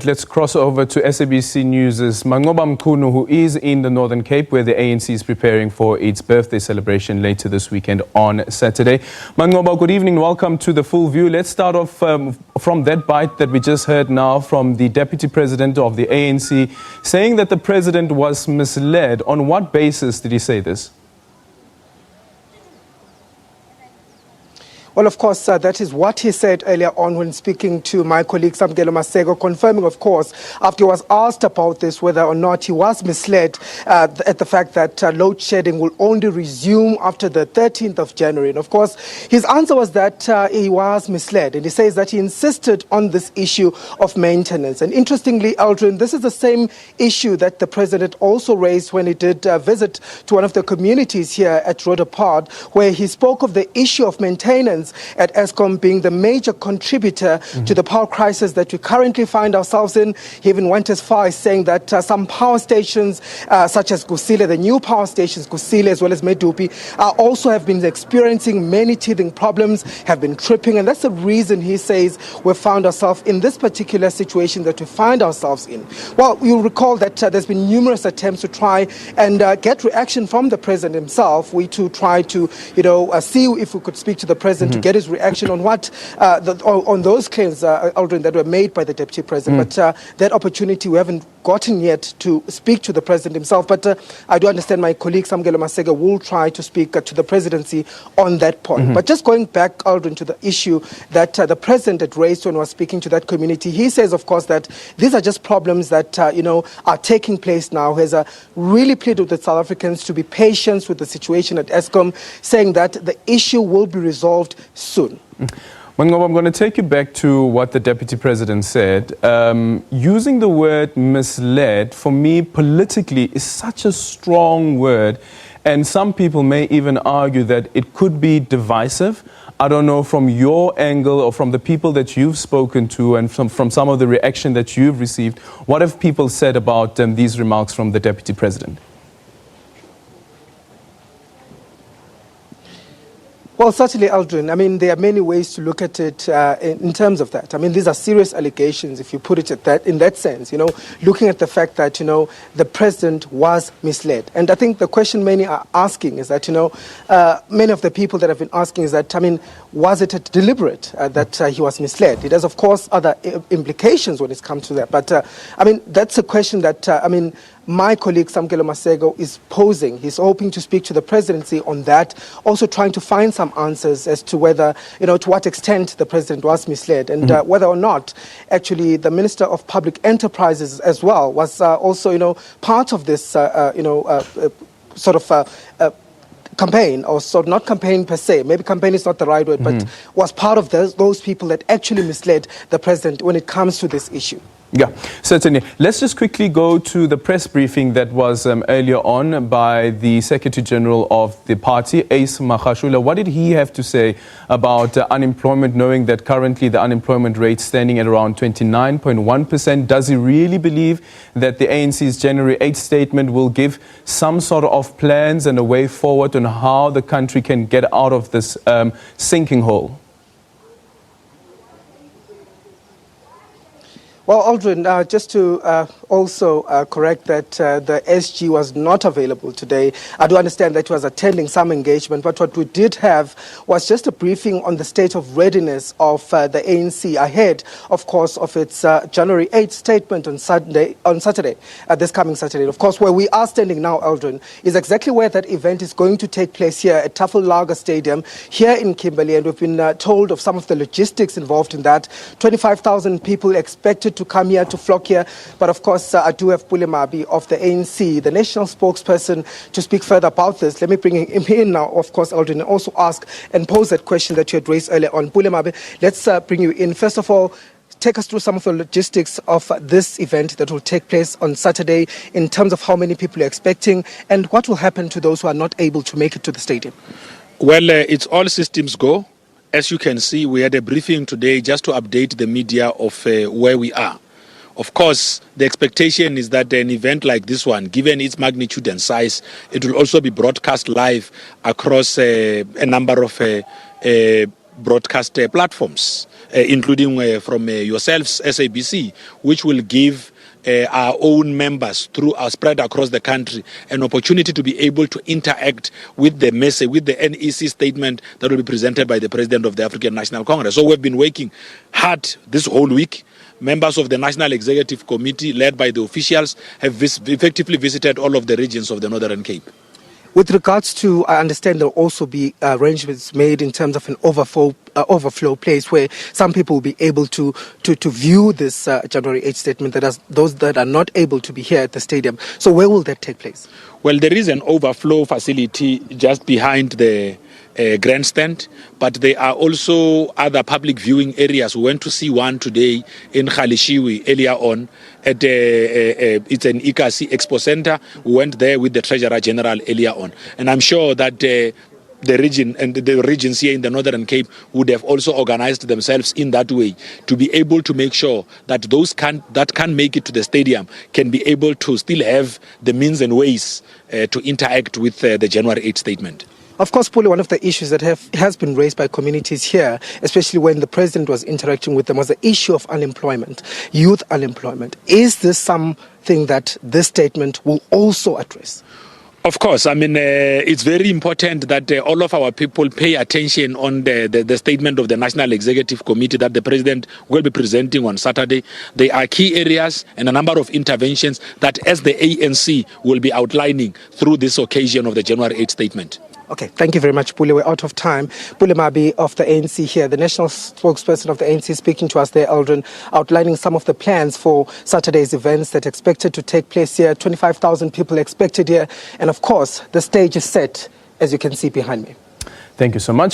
Let's cross over to SABC News' Manqoba Mchunu, who is in the Northern Cape, where the ANC is preparing for its birthday celebration later this weekend on Saturday. Manqoba, good evening. Welcome to The Full View. Let's start off from that bite that we just heard now from the Deputy President of the ANC, saying that the President was misled. On what basis did he say this? Well, of course, that is what he said earlier on when speaking to my colleague Samgelo Masego, confirming, of course, after he was asked about this, whether or not he was misled at the fact that load shedding will only resume after the 13th of January. And, of course, his answer was that he was misled. And he says that he insisted on this issue of maintenance. And interestingly, Aldrin, this is the same issue that the President also raised when he did visit to one of the communities here at Rhodopod, where he spoke of the issue of maintenance at Eskom being the major contributor to the power crisis that we currently find ourselves in. He even went as far as saying that some power stations, such as Kusile, the new power stations, Kusile as well as Medupi, also have been experiencing many teething problems, have been tripping, and that's the reason he says we've found ourselves in this particular situation that we find ourselves in. Well, you'll recall that there's been numerous attempts to try and get reaction from the President himself. We too tried to, see if we could speak to the President to get his reaction on what on those claims, Aldrin, that were made by the Deputy President. But that opportunity we haven't gotten yet to speak to the President himself. But I do understand my colleague Samgelo Masego will try to speak to the Presidency on that point. But just going back, Aldrin, to the issue that the President had raised when he was speaking to that community, he says, of course, that these are just problems that are taking place now. He has really pleaded with the South Africans to be patient with the situation at Eskom, saying that the issue will be resolved soon. Manqoba, I'm going to take you back to what the Deputy President said. Using the word misled, for me, politically, is such a strong word. And some people may even argue that it could be divisive. I don't know, from your angle or from the people that you've spoken to and from some of the reaction that you've received, what have people said about these remarks from the Deputy President? Well, certainly, Aldrin. I mean, there are many ways to look at it in terms of that. I mean, these are serious allegations, if you put it in that sense, looking at the fact that, the President was misled. And I think the question many are asking is that, many of the people that have been asking is that, was it deliberate that he was misled? It has, of course, other implications when it comes to that. But, that's a question that, my colleague Samgelo Masego is posing. He's hoping to speak to the Presidency on that, also trying to find some answers as to whether, to what extent the President was misled and whether or not actually the Minister of Public Enterprises as well was also, part of this, campaign, or sort of not campaign per se, maybe campaign is not the right word, but was part of those people that actually misled the President when it comes to this issue. Yeah, certainly. Let's just quickly go to the press briefing that was earlier on by the Secretary General of the party, Ace Magashule. What did he have to say about unemployment, knowing that currently the unemployment rate standing at around 29.1%? Does he really believe that the ANC's January 8th statement will give some sort of plans and a way forward on how the country can get out of this sinking hole? Well, Aldrin, just to also correct that the SG was not available today. I do understand that he was attending some engagement, but what we did have was just a briefing on the state of readiness of the ANC ahead, of course, of its January 8th statement on Saturday, this coming Saturday. Of course, where we are standing now, Aldrin, is exactly where that event is going to take place here at Tafelberg Stadium here in Kimberley, and we've been told of some of the logistics involved in that. 25,000 people expected to come here, to flock here. But of course, I do have Pule Mabi of the ANC, the national spokesperson, to speak further about this. Let me bring him in now, of course, Aldrin, and also ask and pose that question that you had raised earlier on. Pule Mabi, let's bring you in. First of all, take us through some of the logistics of this event that will take place on Saturday in terms of how many people you're expecting and what will happen to those who are not able to make it to the stadium. Well, it's all systems go. As you can see, we had a briefing today just to update the media of where we are. Of course, the expectation is that an event like this one, given its magnitude and size, it will also be broadcast live across a number of broadcast platforms, including from yourselves, SABC, which will give our own members spread across the country an opportunity to be able to interact with the message, with the NEC statement that will be presented by the President of the African National Congress. So we've been working hard this whole week. Members of the National Executive Committee, led by the officials, have effectively visited all of the regions of the Northern Cape. With regards to, I understand there will also be arrangements made in terms of an overflow place where some people will be able to view this January 8th statement, those that are not able to be here at the stadium. So where will that take place? Well, there is an overflow facility just behind the grandstand, but there are also other public viewing areas. We went to see one today in Khalishiwi earlier on at it's an ICASI Expo Center. We went there with the Treasurer General earlier on, and I'm sure that the region and the regions here in the Northern Cape would have also organized themselves in that way to be able to make sure that those that can't make it to the stadium can be able to still have the means and ways to interact with the January 8th statement. Of course, Pule, one of the issues that has been raised by communities here, especially when the president was interacting with them, was the issue of unemployment, youth unemployment. Is this something that this statement will also address? Of course. I mean, it's very important that all of our people pay attention on the statement of the National Executive Committee that the President will be presenting on Saturday. There are key areas and a number of interventions that as the ANC will be outlining through this occasion of the January 8th statement. Okay, thank you very much, Pule. We're out of time. Pule Mabi of the ANC here, the national spokesperson of the ANC, speaking to us there, Eldrin, outlining some of the plans for Saturday's events that are expected to take place here. 25,000 people expected here. And of course, the stage is set, as you can see behind me. Thank you so much.